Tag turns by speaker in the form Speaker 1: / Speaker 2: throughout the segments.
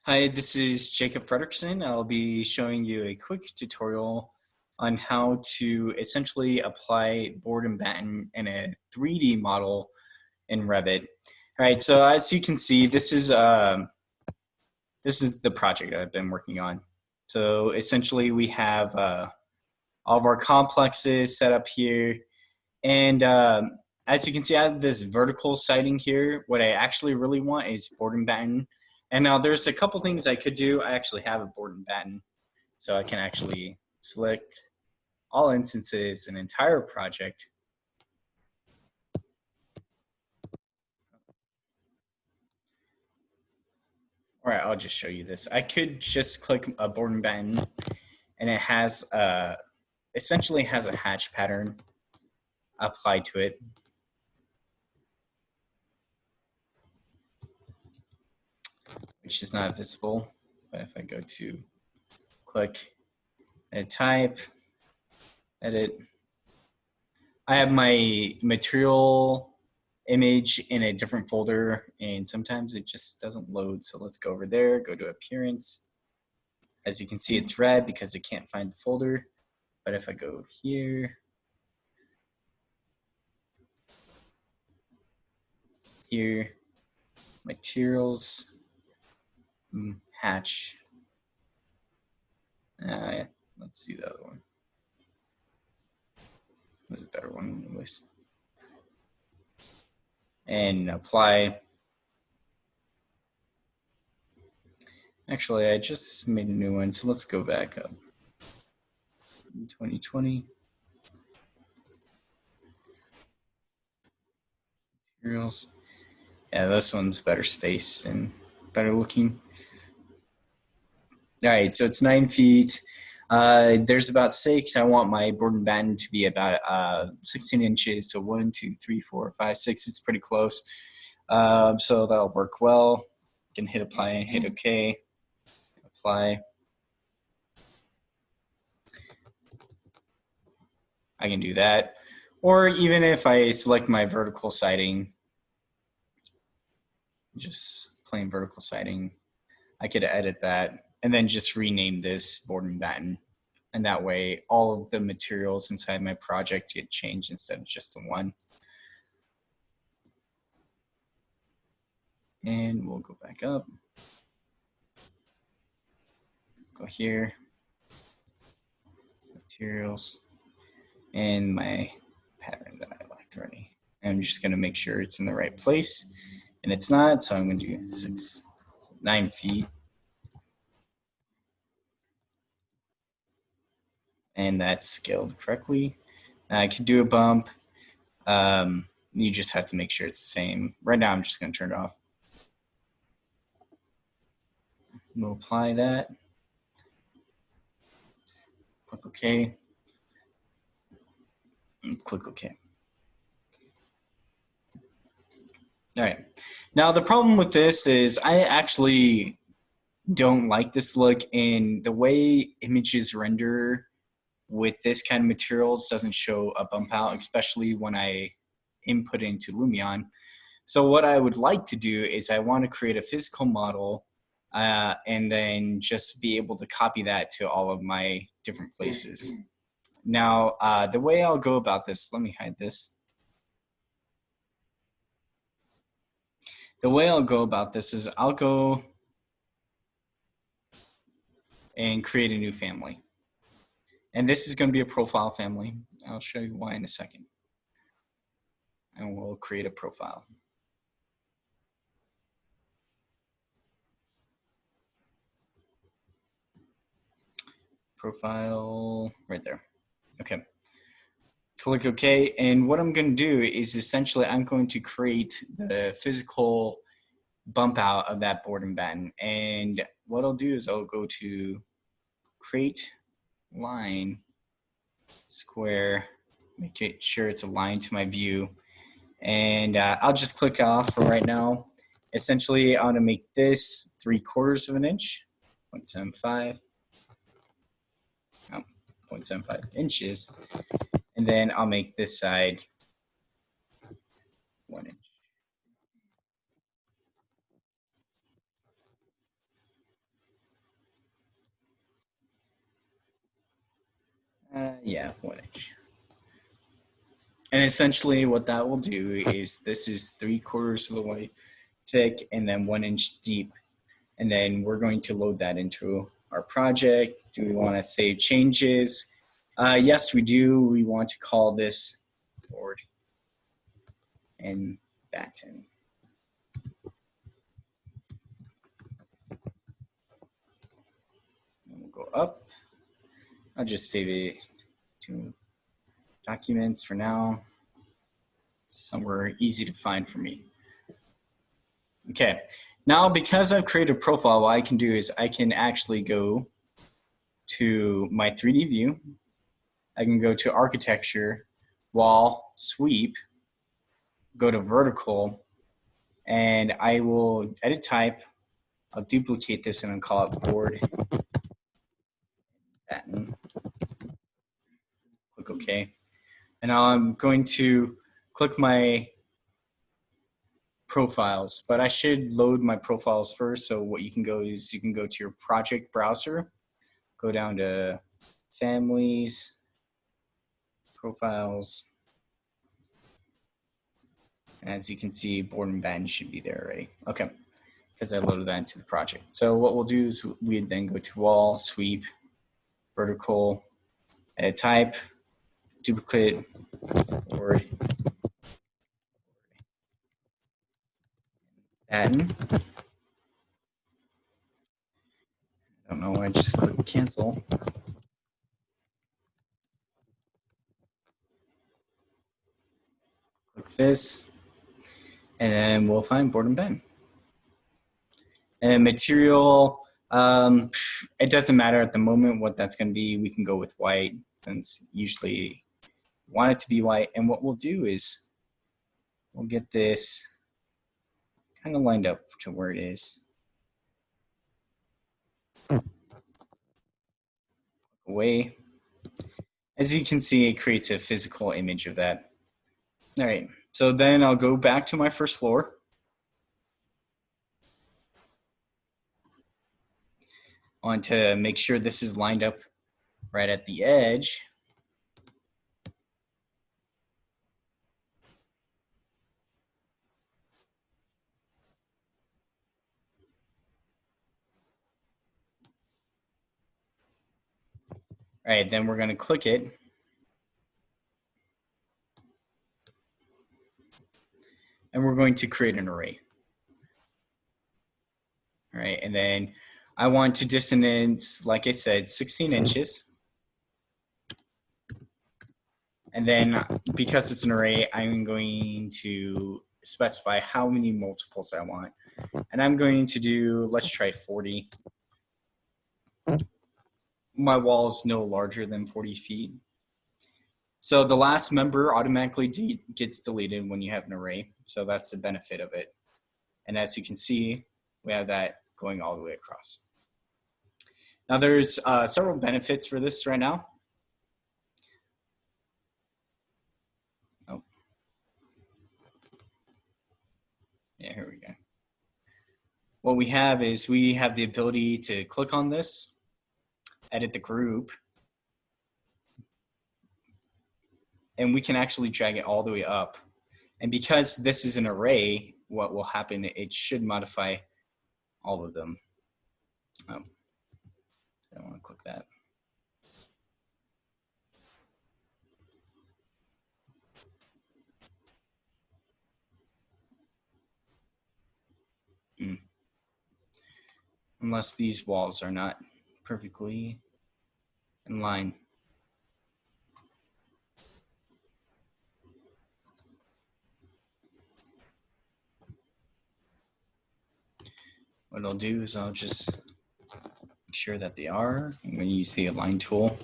Speaker 1: Hi, this is Jacob Fredrickson. I'll be showing you a quick tutorial on how to essentially apply Board and Batten in a 3D model in Revit. All right, so as you can see, this is the project I've been working on. So essentially, we have all of our complexes set up here, and as you can see, I have this vertical siding here. What I actually really want is Board and Batten. And now there's a couple things I could do. I actually have a Board and Batten, so I can actually select all instances, an entire project. All right, I'll just show you this. I could just click a Board and Batten, and it has essentially has a hatch pattern applied to it. Which is not visible, but if I go to click, edit type, edit, I have my material image in a different folder, and sometimes it just doesn't load. So let's go over there, go to appearance. As you can see, it's red because it can't find the folder. But if I go here, materials, hatch. Let's do the other one. There's a better one anyways. And apply. Actually, I just made a new one, so let's go back up. 2020. Materials. Yeah, this one's better space and better looking. All right, so it's 9 feet. There's about 6. I want my Board and Batten to be about 16 inches. So 1, 2, 3, 4, 5, 6. It's pretty close. So that'll work well. You can hit apply, hit OK, apply. I can do that. Or even if I select my vertical siding, just plain vertical siding, I could edit that and then just rename this Board and Batten. And that way all of the materials inside my project get changed instead of just the one. And we'll go back up. Go here. Materials. And my pattern that I like already. I'm just going to make sure it's in the right place. And it's not, so I'm going to do 9 feet. And that's scaled correctly. Now I could do a bump. You just have to make sure it's the same. Right now, I'm just going to turn it off. We'll apply that. Click OK. And click OK. All right. Now, the problem with this is I actually don't like this look, and the way images render with this kind of materials doesn't show a bump out, especially when I input into Lumion. So what I would like to do is I want to create a physical model and then just be able to copy that to all of my different places. Now, the way I'll go about this, let me hide this. The way I'll go about this is I'll go and create a new family. And this is going to be a profile family. I'll show you why in a second. And we'll create a profile. Profile right there. Okay. Click OK. And what I'm going to do is essentially I'm going to create the physical bump out of that Board and Batten. And what I'll do is I'll go to create line square, make it sure it's aligned to my view. And I'll just click off for right now. Essentially, I want to make this 3/4 of an inch, 0.75. 0.75 inches, and then I'll make this side 1 inch. Yeah, 1 inch. And essentially what that will do is this is 3/4 of the way thick and then 1 inch deep. And then we're going to load that into our project. Do we want to save changes? Yes, we do. We want to call this Board and Batten. And we'll go up. I'll just save it to documents for now. Somewhere easy to find for me. Okay, now because I've created a profile, what I can do is I can actually go to my 3D view. I can go to architecture, wall, sweep, go to vertical, and I will edit type. I'll duplicate this and I'll call it Board Batten. Click OK. And now I'm going to click my profiles, but I should load my profiles first. So what you can go is you can go to your project browser, go down to families, profiles. As you can see, Board and Batten should be there already. Okay, because I loaded that into the project. So what we'll do is we then go to wall, sweep, vertical, edit type, duplicate, Board, Batten. I don't know why I just clicked cancel. Click this, and then we'll find Board and Batten. And material, it doesn't matter at the moment what that's going to be. We can go with white since usually we want it to be white. And what we'll do is we'll get this kind of lined up to where it is. Away. As you can see, it creates a physical image of that. All right, so then I'll go back to my first floor. I want to make sure this is lined up right at the edge. All right, then we're going to click it. And we're going to create an array. All right, and then I want to distance, like I said, 16 inches. And then because it's an array, I'm going to specify how many multiples I want. And I'm going to do, let's try 40. My wall is no larger than 40 feet. So the last member automatically gets deleted when you have an array. So that's the benefit of it. And as you can see, we have that going all the way across. Now there's several benefits for this right now. Oh. Yeah, here we go. What we have is we have the ability to click on this, edit the group, and we can actually drag it all the way up. And because this is an array, what will happen, it should modify all of them. Oh, I don't want to click that. Unless these walls are not perfectly in line. What I'll do is I'll just make sure that they are. I'm going to use the align tool.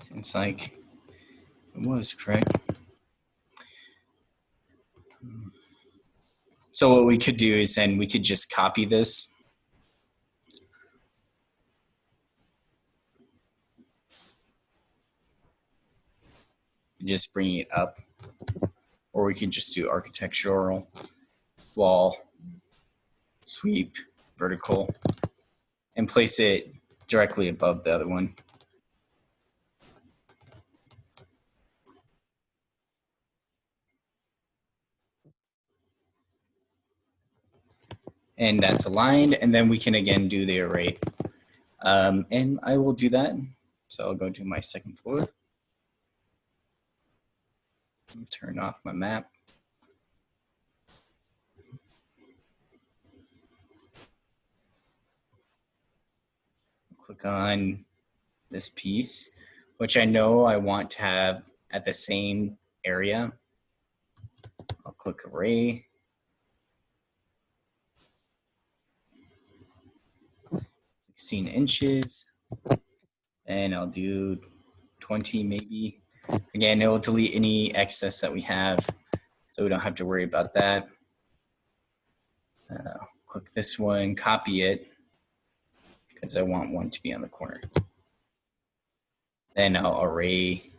Speaker 1: Seems like it was correct. So what we could do is then we could just copy this just bring it up, or we can just do architectural, wall, sweep, vertical, and place it directly above the other one. And that's aligned, and then we can again do the array. And I will do that. So I'll go to my second floor. Turn off my map. Click on this piece, which I know I want to have at the same area. I'll click array. 16 inches. And I'll do 20 maybe. Again, it will delete any excess that we have, so we don't have to worry about that. Click this one, copy it, because I want one to be on the corner. Then I'll array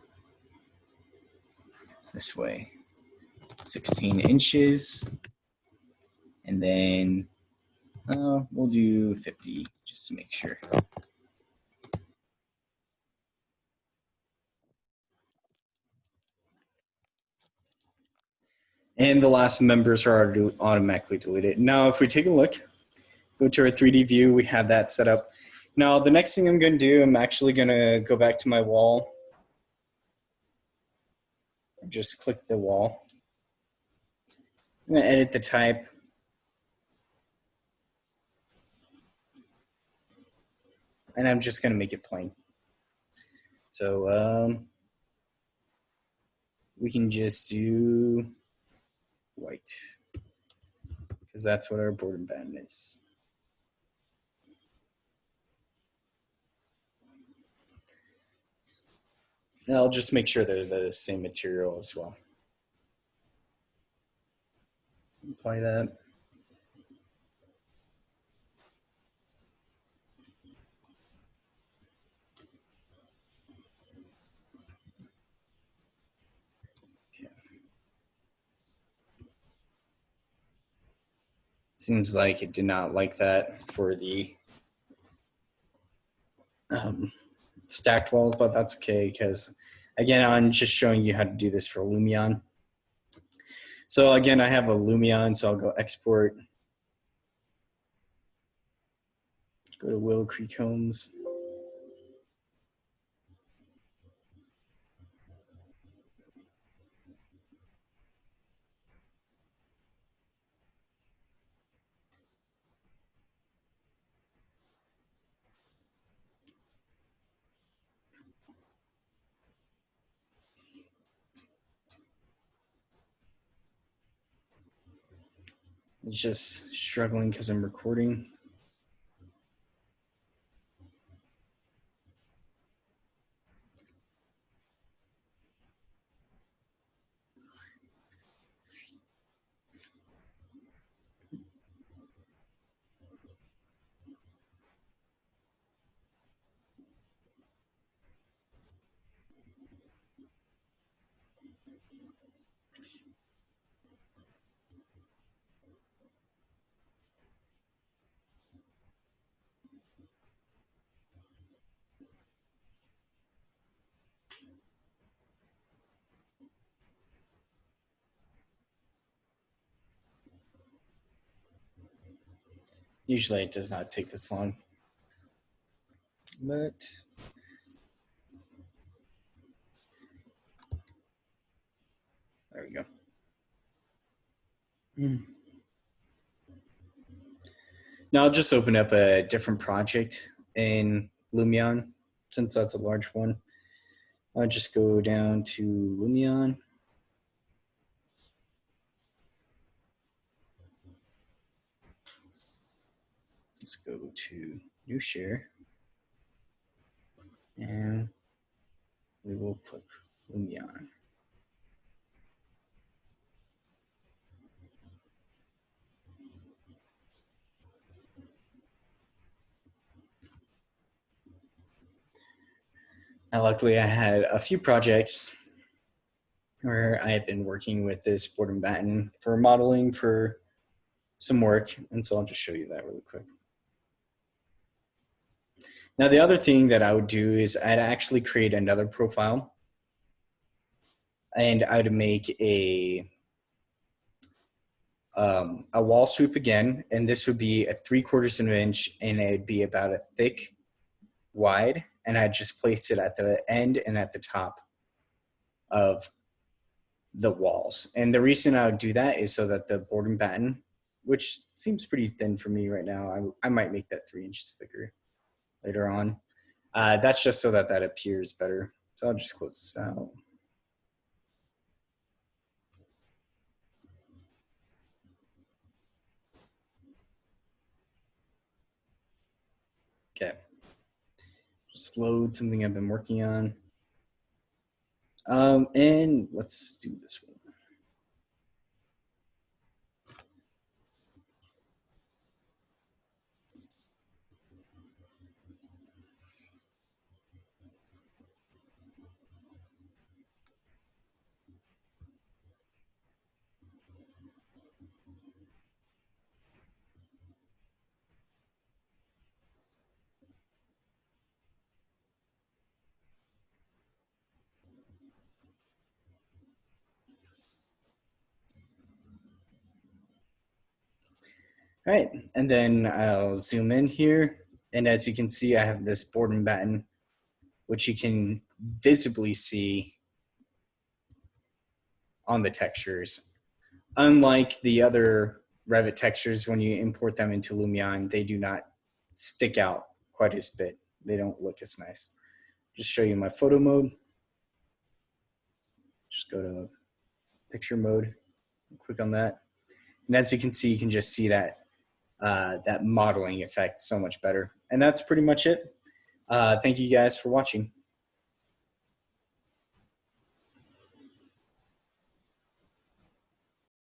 Speaker 1: this way, 16 inches. And then we'll do 50 just to make sure. And the last members are automatically deleted. Now, if we take a look, go to our 3D view, we have that set up. Now, the next thing I'm going to do, I'm actually going to go back to my wall. Just click the wall. I'm going to edit the type. And I'm just going to make it plain. So we can just do white, because that's what our board and batten is. And I'll just make sure they're the same material as well. Apply that. Seems like it did not like that for the stacked walls, but that's okay, because again, I'm just showing you how to do this for Lumion. So again, I have a Lumion, so I'll go export, go to Willow Creek Homes. It's just struggling because I'm recording. Usually it does not take this long, but there we go. Now I'll just open up a different project in Lumion, since that's a large one. I'll just go down to Lumion. Let's go to new share, and we will click Lumion. Now, luckily I had a few projects where I had been working with this Board and Batten for modeling for some work. And so I'll just show you that really quick. Now, the other thing that I would do is I'd actually create another profile, and I'd make a wall sweep again, and this would be a 3/4 of an inch, and it'd be about a thick wide, and I'd just place it at the end and at the top of the walls. And the reason I would do that is so that the Board and Batten, which seems pretty thin for me right now, I might make that 3 inches thicker later on. That's just so that that appears better. So I'll just close this out. Okay. Just load something I've been working on. And let's do this one. All right, and then I'll zoom in here. And as you can see, I have this Board and Batten, which you can visibly see on the textures. Unlike the other Revit textures, when you import them into Lumion, they do not stick out quite as bit. They don't look as nice. Just show you my photo mode. Just go to picture mode, click on that. And as you can see, you can just see that that modeling effect so much better. And that's pretty much it. Thank you guys for watching.